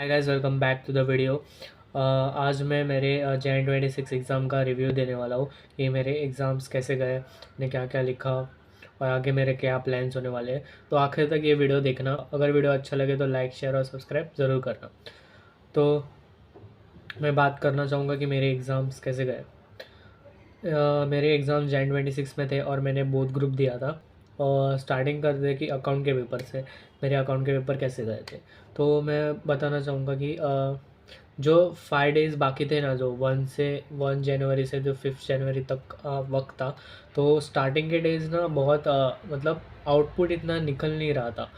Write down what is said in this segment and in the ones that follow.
Hi guys, welcome back to the video. आज मैं मेरे जैन 26 एग्ज़ाम का रिव्यू देने वाला हूँ कि मेरे एग्ज़ाम्स कैसे गए, मैंने क्या क्या लिखा और आगे मेरे क्या प्लान्स होने वाले हैं। तो आखिर तक ये वीडियो देखना। अगर वीडियो अच्छा लगे तो लाइक, शेयर और सब्सक्राइब ज़रूर करना। तो मैं बात करना चाहूँगा कि मेरे एग्ज़ाम्स कैसे गए। मेरे एग्ज़ाम जैन 26 में थे और मैंने बोथ ग्रुप दिया था। और स्टार्टिंग करते कि अकाउंट के पेपर से, मेरे अकाउंट के पेपर कैसे गए थे। तो मैं बताना चाहूँगा कि जो 5 डेज़ बाकी थे ना, जो 1 जनवरी से जो 5 जनवरी तक वक्त था, तो स्टार्टिंग के डेज़ ना बहुत मतलब आउटपुट इतना निकल नहीं रहा था।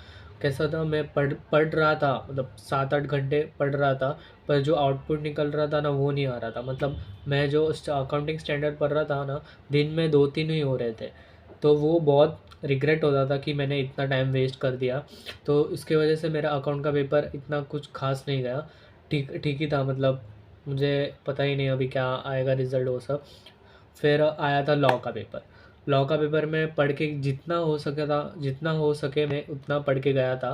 कैसा था, मैं पढ़ रहा था, मतलब 7-8 घंटे पढ़ रहा था, पर जो आउटपुट निकल रहा था ना वो नहीं आ रहा था। मतलब मैं जो अकाउंटिंग स्टैंडर्ड पढ़ रहा था ना, दिन में 2-3 ही हो रहे थे। तो वो बहुत रिग्रेट होता था कि मैंने इतना टाइम वेस्ट कर दिया। तो इसके वजह से मेरा अकाउंट का पेपर इतना कुछ खास नहीं गया। ठीक ठीक ही था, मतलब मुझे पता ही नहीं अभी क्या आएगा रिज़ल्ट वो सब। फिर आया था लॉ का पेपर। लॉ का पेपर मैं पढ़ के जितना हो सके मैं उतना पढ़ के गया था।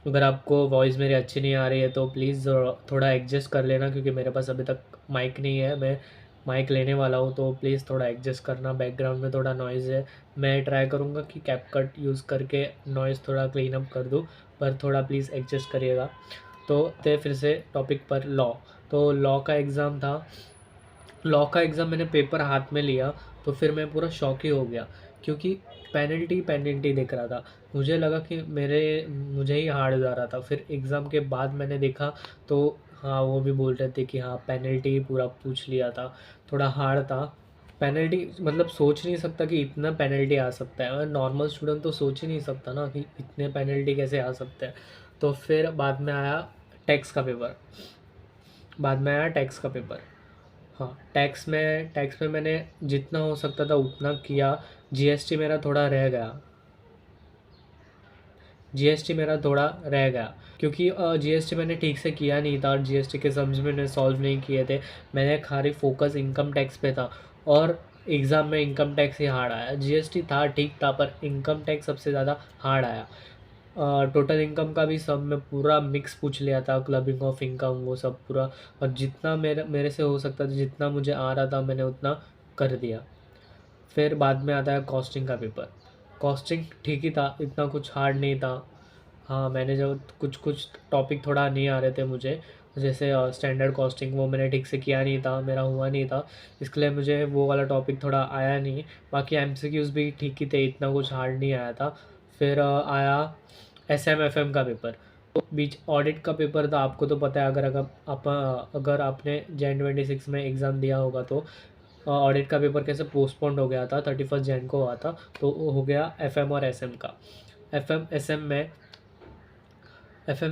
अगर आपको वॉइस मेरी अच्छी नहीं आ रही है तो प्लीज़ थोड़ा एडजस्ट कर लेना, क्योंकि मेरे पास अभी तक माइक नहीं है। मैं माइक लेने वाला हूँ, तो प्लीज़ थोड़ा एडजस्ट करना। बैकग्राउंड में थोड़ा नॉइज़ है। मैं ट्राई करूँगा कि कैपकट यूज़ करके नॉइज़ थोड़ा क्लीन अप कर दूँ, पर थोड़ा प्लीज़ एडजस्ट करिएगा। तो फिर से टॉपिक पर लॉ। तो लॉ का एग्ज़ाम था। लॉ का एग्ज़ाम मैंने पेपर हाथ में लिया तो फिर मैं पूरा शॉक ही हो गया, क्योंकि पेनल्टी पेनल्टी दिख रहा था। मुझे लगा कि मुझे ही हार्ड जा रहा था। फिर एग्ज़ाम के बाद मैंने देखा तो हाँ, वो भी बोल रहे थे कि हाँ, पेनल्टी पूरा पूछ लिया था, थोड़ा हार्ड था। पेनल्टी मतलब सोच नहीं सकता कि इतना पेनल्टी आ सकता है। और नॉर्मल स्टूडेंट तो सोच ही नहीं सकता ना कि इतने पेनल्टी कैसे आ सकते हैं। तो फिर टैक्स का पेपर बाद में आया टैक्स का पेपर। हाँ, टैक्स में मैंने जितना हो सकता था उतना किया। जीएसटी मेरा थोड़ा रह गया। जीएसटी मेरा थोड़ा रह गया क्योंकि जीएसटी मैंने ठीक से किया नहीं था और जीएसटी के सम्स मैंने सॉल्व नहीं किए थे। मैंने खाली फोकस इनकम टैक्स पे था और एग्ज़ाम में इनकम टैक्स ही हार्ड आया। जीएसटी था ठीक था, पर इनकम टैक्स सबसे ज़्यादा हार्ड आया। टोटल इनकम का भी सब मैं पूरा मिक्स पूछ लिया था, क्लबिंग ऑफ इनकम वो सब पूरा। और जितना मेरे मेरे से हो सकता था, जितना मुझे आ रहा था, मैंने उतना कर दिया। फिर बाद में आता है कॉस्टिंग का पेपर। कॉस्टिंग ठीक ही था, इतना कुछ हार्ड नहीं था। हाँ, मैंने जो कुछ कुछ टॉपिक थोड़ा नहीं आ रहे थे मुझे, जैसे स्टैंडर्ड कॉस्टिंग, वो मैंने ठीक से किया नहीं था, मेरा हुआ नहीं था, इसके लिए मुझे वो वाला टॉपिक थोड़ा आया नहीं। बाकी एमसीक्यूज़ भी ठीक ही थे, इतना कुछ हार्ड नहीं आया था। फिर आया एसएमएफएम का पेपर। तो बीच ऑडिट का पेपर था। आपको तो पता है, अगर आपने जैन 26 में एग्ज़ाम दिया होगा तो ऑडिट का पेपर कैसे पोस्टपोन्ड हो गया था, 31 जैन को हुआ था, तो वो हो गया एफएम और एसएम का। एफएम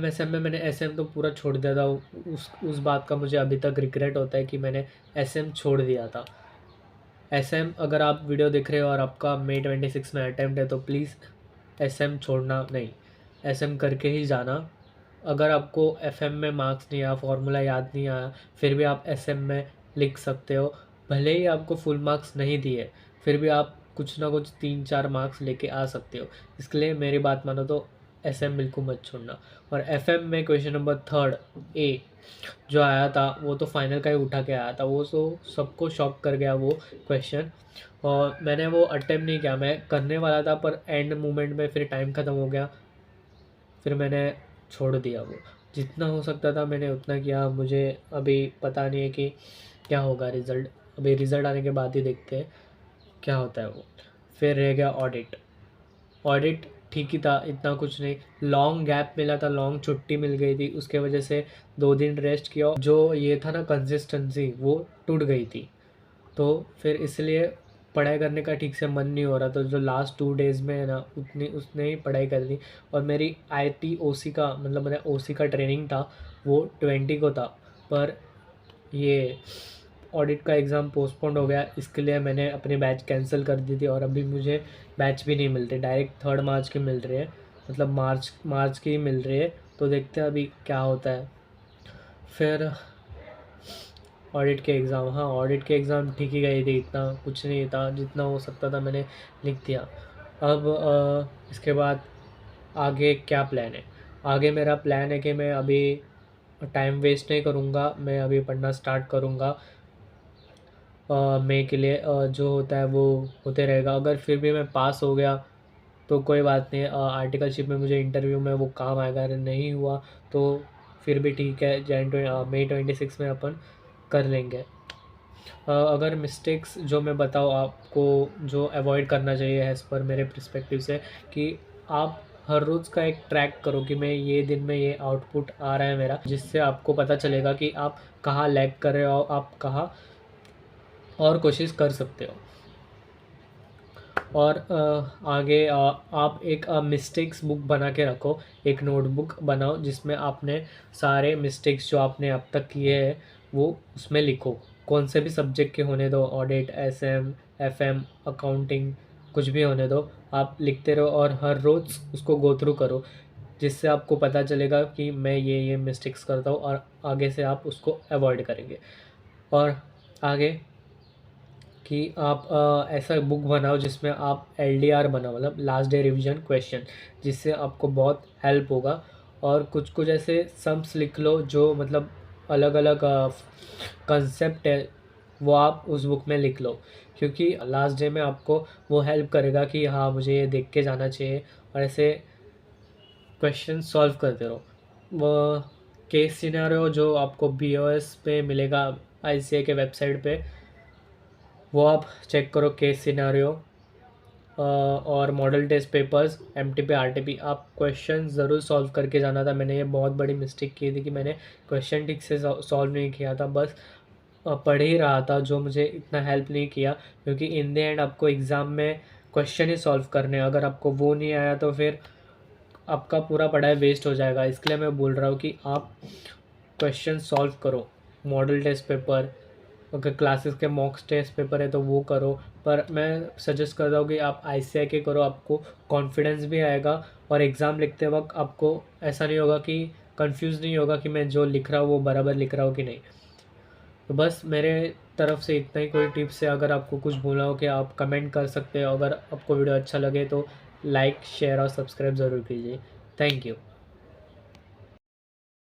एसएम में मैंने एसएम तो पूरा छोड़ दिया था। उस बात का मुझे अभी तक रिग्रेट होता है कि मैंने एसएम छोड़ दिया था। एसएम, अगर आप वीडियो देख रहे हो और आपका मई 26 में अटैम्प्ट है तो प्लीज़ एसएम छोड़ना नहीं, एसएम करके ही जाना। अगर आपको एफएम में मार्क्स नहीं आया, फॉर्मूला याद नहीं आया, फिर भी आप एसएम में लिख सकते हो। भले ही आपको फुल मार्क्स नहीं दिए, फिर भी आप कुछ ना कुछ 3-4 मार्क्स लेके आ सकते हो। इसके लिए मेरी बात मानो तो एसएम बिल्कुल मत छोड़ना। और एफएम में क्वेश्चन नंबर 3 ए जो आया था वो तो फाइनल का ही उठा के आया था। वो तो सबको शॉक कर गया वो क्वेश्चन। और मैंने वो अटेम्प्ट नहीं किया, मैं करने वाला था, पर एंड मोमेंट में फिर टाइम ख़त्म हो गया, फिर मैंने छोड़ दिया वो। जितना हो सकता था मैंने उतना किया। मुझे अभी पता नहीं है कि क्या होगा रिज़ल्ट। अभी रिज़ल्ट आने के बाद ही देखते हैं क्या होता है वो। फिर रह गया ऑडिट। ऑडिट ठीक ही था, इतना कुछ नहीं। लॉन्ग गैप मिला था, लॉन्ग छुट्टी मिल गई थी, उसके वजह से 2 दिन रेस्ट किया। जो ये था ना कंसिस्टेंसी, वो टूट गई थी। तो फिर इसलिए पढ़ाई करने का ठीक से मन नहीं हो रहा। तो जो लास्ट 2 डेज़ में है ना, उतनी उसने ही पढ़ाई कर दी। और मेरी आईटी ओसी का, मतलब मेरा ओसी का ट्रेनिंग था, वो 20 को था, पर ये ऑडिट का एग्ज़ाम पोस्टपोन्ड हो गया। इसके लिए मैंने अपनी बैच कैंसिल कर दी थी और अभी मुझे बैच भी नहीं मिलते, डायरेक्ट 3 मार्च की मिल रही है, मतलब मार्च की ही मिल रही है। तो देखते हैं अभी क्या होता है। फिर ऑडिट के एग्ज़ाम, हाँ, ऑडिट के एग्ज़ाम ठीक ही गई थी, इतना कुछ नहीं था, जितना हो सकता था मैंने लिख दिया। अब इसके बाद आगे क्या प्लान है। आगे मेरा प्लान है कि मैं अभी टाइम वेस्ट नहीं करूँगा, मैं अभी पढ़ना स्टार्ट करूँगा। मई के लिए जो होता है वो होते रहेगा। अगर फिर भी मैं पास हो गया तो कोई बात नहीं, आर्टिकलशिप में मुझे इंटरव्यू में वो काम आएगा। अगर नहीं हुआ तो फिर भी ठीक है, मई 26 में अपन कर लेंगे। अगर मिस्टेक्स जो मैं बताऊँ आपको, जो अवॉइड करना चाहिए एज़ पर मेरे पर्सपेक्टिव से, कि आप हर रोज़ का एक ट्रैक करो कि मैं ये दिन में ये आउटपुट आ रहा है मेरा, जिससे आपको पता चलेगा कि आप कहाँ लैग कर रहे हो, आप कहाँ और कोशिश कर सकते हो। और आगे आप एक मिस्टेक्स बुक बना के रखो, एक नोटबुक बनाओ जिसमें आपने सारे मिस्टेक्स जो आपने अब तक किए हैं वो उसमें लिखो। कौन से भी सब्जेक्ट के होने दो, ऑडिट, एसएम, एफएम, अकाउंटिंग, कुछ भी होने दो, आप लिखते रहो और हर रोज़ उसको गो थ्रू करो, जिससे आपको पता चलेगा कि मैं ये मिस्टेक्स करता हूँ और आगे से आप उसको अवॉइड करेंगे। और आगे कि आप ऐसा बुक बनाओ जिसमें आप LDR बनाओ, मतलब लास्ट डे रिवीजन क्वेश्चन, जिससे आपको बहुत हेल्प होगा। और कुछ कुछ ऐसे सम्स लिख लो जो मतलब अलग अलग कंसेप्ट है, वो आप उस बुक में लिख लो, क्योंकि लास्ट डे में आपको वो हेल्प करेगा कि हाँ मुझे ये देख के जाना चाहिए। और ऐसे क्वेश्चन सॉल्व करते रहो। वो केस सिनेरियो जो आपको BOS पे मिलेगा, ICA के वेबसाइट पे, वो आप चेक करो। केस सिनारियो और model test papers, MTP RTP, आप क्वेश्चन ज़रूर सॉल्व करके जाना था। मैंने ये बहुत बड़ी मिस्टेक की थी कि मैंने क्वेश्चन ठीक से सॉल्व नहीं किया था, बस पढ़ ही रहा था, जो मुझे इतना हेल्प नहीं किया। क्योंकि इन द एंड आपको एग्ज़ाम में क्वेश्चन ही सॉल्व करने हैं, अगर आपको वो नहीं आया तो फिर आपका पूरा पढ़ाई वेस्ट हो जाएगा। इसलिए मैं बोल रहा हूँ कि आप क्वेश्चन सॉल्व करो। मॉडल टेस्ट पेपर, अगर क्लासेस के मॉक टेस्ट पेपर है तो वो करो, पर मैं सजेस्ट करता हूँ कि आप ICI के करो, आपको कॉन्फिडेंस भी आएगा और एग्ज़ाम लिखते वक्त आपको ऐसा नहीं होगा कि कंफ्यूज नहीं होगा कि मैं जो लिख रहा हूँ वो बराबर लिख रहा हूँ कि नहीं। तो बस मेरे तरफ से इतना ही। कोई टिप्स है, अगर आपको कुछ बोलना हो कि आप कमेंट कर सकते हो। अगर आपको वीडियो अच्छा लगे तो लाइक, शेयर और सब्सक्राइब ज़रूर कीजिए। Thank you.